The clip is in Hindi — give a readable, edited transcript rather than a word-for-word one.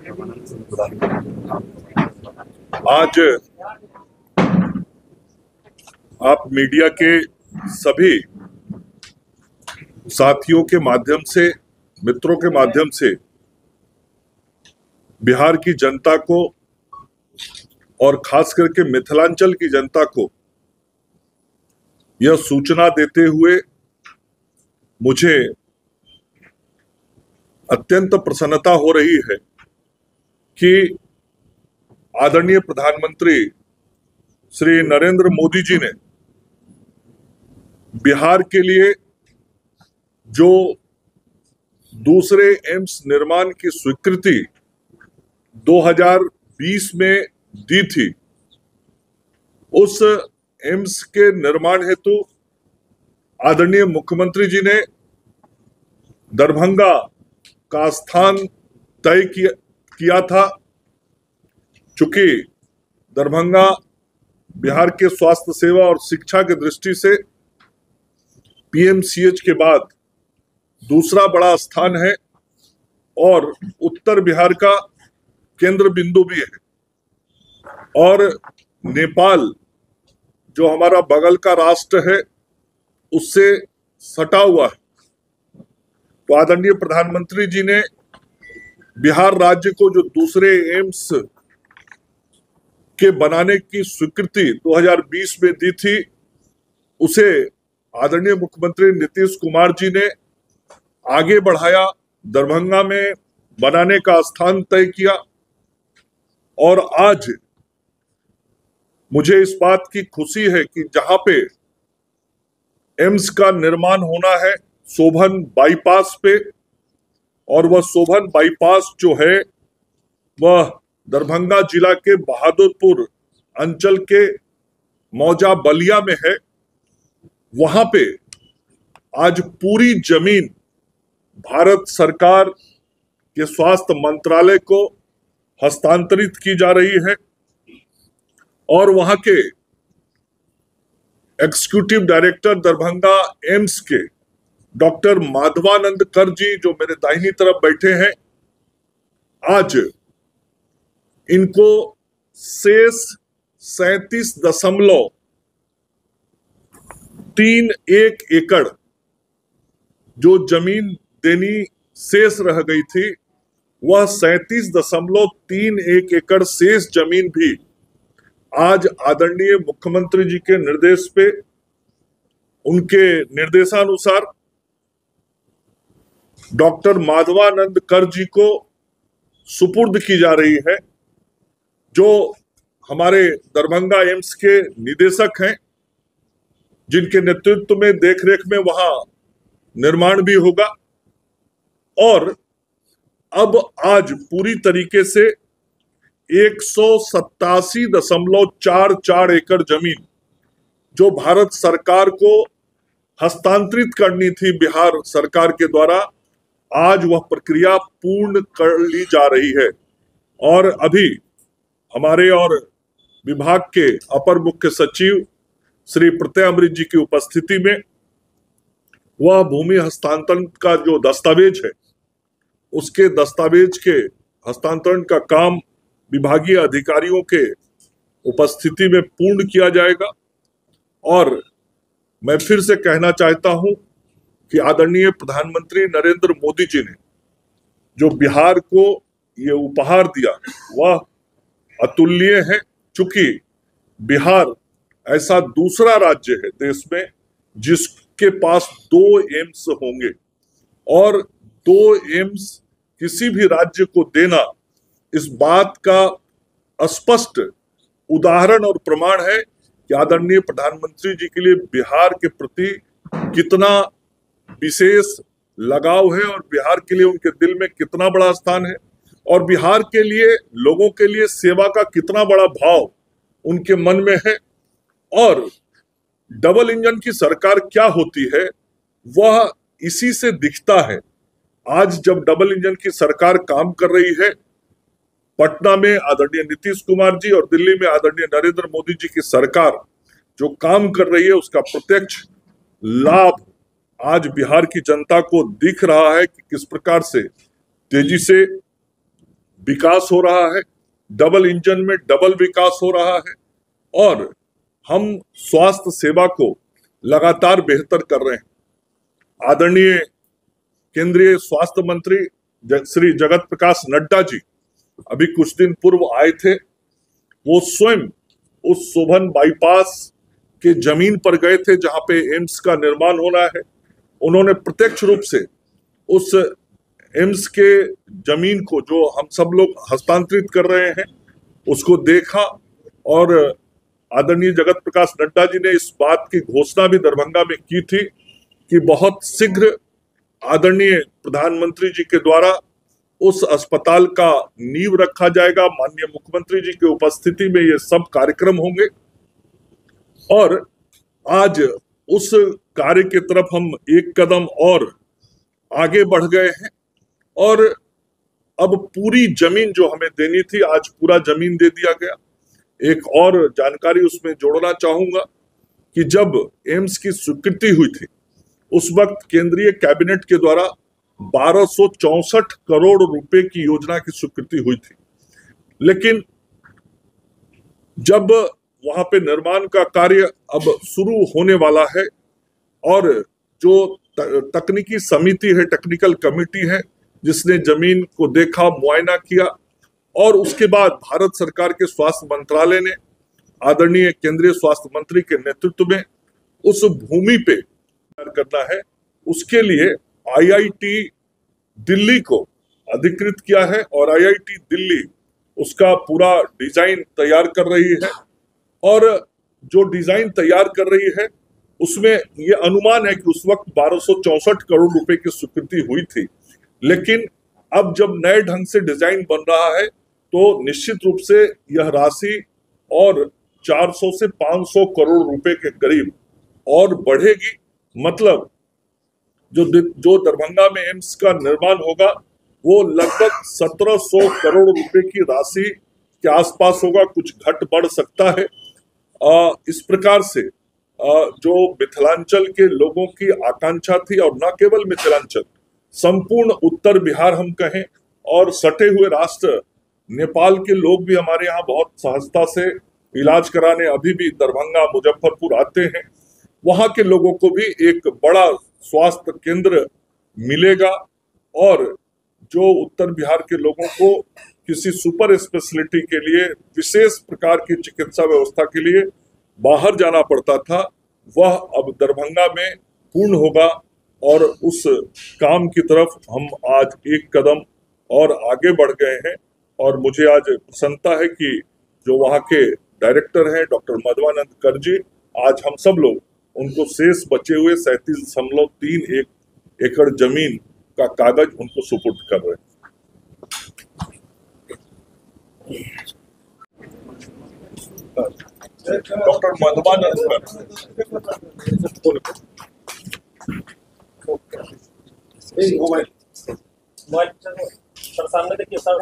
आज आप मीडिया के सभी साथियों के माध्यम से, मित्रों के माध्यम से बिहार की जनता को और खास करके मिथिलांचल की जनता को यह सूचना देते हुए मुझे अत्यंत प्रसन्नता हो रही है कि आदरणीय प्रधानमंत्री श्री नरेंद्र मोदी जी ने बिहार के लिए जो दूसरे एम्स निर्माण की स्वीकृति 2020 में दी थी, उस एम्स के निर्माण हेतु आदरणीय मुख्यमंत्री जी ने दरभंगा का स्थान तय किया था। चूंकि दरभंगा बिहार के स्वास्थ्य सेवा और शिक्षा की दृष्टि से पीएमसीएच के बाद दूसरा बड़ा स्थान है और उत्तर बिहार का केंद्र बिंदु भी है, और नेपाल जो हमारा बगल का राष्ट्र है उससे सटा हुआ है। तो आदरणीय प्रधानमंत्री जी ने बिहार राज्य को जो दूसरे एम्स के बनाने की स्वीकृति 2020 में दी थी, उसे आदरणीय मुख्यमंत्री नीतीश कुमार जी ने आगे बढ़ाया, दरभंगा में बनाने का स्थान तय किया। और आज मुझे इस बात की खुशी है कि जहां पे एम्स का निर्माण होना है सोभन बाईपास पे, और वह सोभन बाईपास जो है वह दरभंगा जिला के बहादुरपुर अंचल के मौजा बलिया में है। वहां पे आज पूरी जमीन भारत सरकार के स्वास्थ्य मंत्रालय को हस्तांतरित की जा रही है, और वहां के एग्जीक्यूटिव डायरेक्टर दरभंगा एम्स के डॉक्टर माधवानंद कर जी, जो मेरे दाहिनी तरफ बैठे हैं, आज इनको शेष 37.31 एकड़ जो जमीन देनी शेष रह गई थी, वह 37.31 एकड़ शेष जमीन भी आज आदरणीय मुख्यमंत्री जी के निर्देश पे, उनके निर्देशानुसार डॉक्टर माधवानंद कर जी को सुपुर्द की जा रही है, जो हमारे दरभंगा एम्स के निदेशक हैं, जिनके नेतृत्व में देखरेख में वहां निर्माण भी होगा। और अब आज पूरी तरीके से 187.44 एकड़ जमीन जो भारत सरकार को हस्तांतरित करनी थी बिहार सरकार के द्वारा, आज वह प्रक्रिया पूर्ण कर ली जा रही है। और अभी हमारे और विभाग के अपर मुख्य सचिव श्री प्रत्यय अमृत जी की उपस्थिति में वह भूमि हस्तांतरण का जो दस्तावेज है, उसके दस्तावेज के हस्तांतरण का काम विभागीय अधिकारियों के उपस्थिति में पूर्ण किया जाएगा। और मैं फिर से कहना चाहता हूं कि आदरणीय प्रधानमंत्री नरेंद्र मोदी जी ने जो बिहार को ये उपहार दिया वह अतुलनीय है। चूंकि बिहार ऐसा दूसरा राज्य है देश में जिसके पास 2 एम्स होंगे, और 2 एम्स किसी भी राज्य को देना इस बात का स्पष्ट उदाहरण और प्रमाण है कि आदरणीय प्रधानमंत्री जी के लिए बिहार के प्रति कितना विशेष लगाव है, और बिहार के लिए उनके दिल में कितना बड़ा स्थान है, और बिहार के लिए, लोगों के लिए सेवा का कितना बड़ा भाव उनके मन में है। और डबल इंजन की सरकार क्या होती है वह इसी से दिखता है। आज जब डबल इंजन की सरकार काम कर रही है, पटना में आदरणीय नीतीश कुमार जी और दिल्ली में आदरणीय नरेंद्र मोदी जी की सरकार जो काम कर रही है, उसका प्रत्यक्ष लाभ आज बिहार की जनता को दिख रहा है कि किस प्रकार से तेजी से विकास हो रहा है, डबल इंजन में डबल विकास हो रहा है और हम स्वास्थ्य सेवा को लगातार बेहतर कर रहे हैं। आदरणीय केंद्रीय स्वास्थ्य मंत्री श्री जगत प्रकाश नड्डा जी अभी कुछ दिन पूर्व आए थे। वो स्वयं उस शोभन बाईपास के जमीन पर गए थे जहां पे एम्स का निर्माण होना है। उन्होंने प्रत्यक्ष रूप से उस एम्स के जमीन को जो हम सब लोग हस्तांतरित कर रहे हैं उसको देखा और आदरणीय जगत प्रकाश नड्डा जी ने इस बात की घोषणा भी दरभंगा में की थी कि बहुत शीघ्र आदरणीय प्रधानमंत्री जी के द्वारा उस अस्पताल का नींव रखा जाएगा। माननीय मुख्यमंत्री जी की उपस्थिति में ये सब कार्यक्रम होंगे और आज उस कार्य की तरफ हम एक कदम और आगे बढ़ गए हैं और अब पूरी जमीन जो हमें देनी थी आज पूरा जमीन दे दिया गया। एक और जानकारी उसमें जोड़ना चाहूंगा कि जब एम्स की स्वीकृति हुई थी उस वक्त केंद्रीय कैबिनेट के द्वारा 1264 करोड़ रुपए की योजना की स्वीकृति हुई थी, लेकिन जब वहां पे निर्माण का कार्य अब शुरू होने वाला है और जो तकनीकी समिति है, टेक्निकल कमेटी है जिसने जमीन को देखा, मुआयना किया और उसके बाद भारत सरकार के स्वास्थ्य मंत्रालय ने आदरणीय केंद्रीय स्वास्थ्य मंत्री के नेतृत्व में उस भूमि पे करना है, उसके लिए आईआईटी दिल्ली को अधिकृत किया है और आईआईटी दिल्ली उसका पूरा डिजाइन तैयार कर रही है और जो डिजाइन तैयार कर रही है उसमें ये अनुमान है कि उस वक्त 1264 करोड़ रुपए की स्वीकृति हुई थी, लेकिन अब जब नए ढंग से डिजाइन बन रहा है तो निश्चित रूप से यह राशि और 400 से 500 करोड़ रुपए के करीब और बढ़ेगी। मतलब जो दरभंगा में एम्स का निर्माण होगा वो लगभग 1700 करोड़ रुपए की राशि के आसपास होगा, कुछ घट बढ़ सकता है। इस प्रकार से जो मिथिलांचल के लोगों की आकांक्षा थी और न केवल मिथिलांचल, संपूर्ण उत्तर बिहार हम कहें और सटे हुए राष्ट्र नेपाल के लोग भी हमारे यहाँ बहुत सहजता से इलाज कराने अभी भी दरभंगा, मुजफ्फरपुर आते हैं। वहां के लोगों को भी एक बड़ा स्वास्थ्य केंद्र मिलेगा और जो उत्तर बिहार के लोगों को किसी सुपर स्पेशलिटी के लिए, विशेष प्रकार की चिकित्सा व्यवस्था के लिए बाहर जाना पड़ता था, वह अब दरभंगा में पूर्ण होगा और उस काम की तरफ हम आज एक कदम और आगे बढ़ गए हैं। और मुझे आज प्रसन्नता है कि जो वहाँ के डायरेक्टर हैं डॉक्टर मधवानंद कर जी, आज हम सब लोग उनको शेष बचे हुए 37.31 एकड़ जमीन का कागज उनको सुपुर्द कर रहे हैं। डॉक्टर मधवानंद सामने देखिए सर।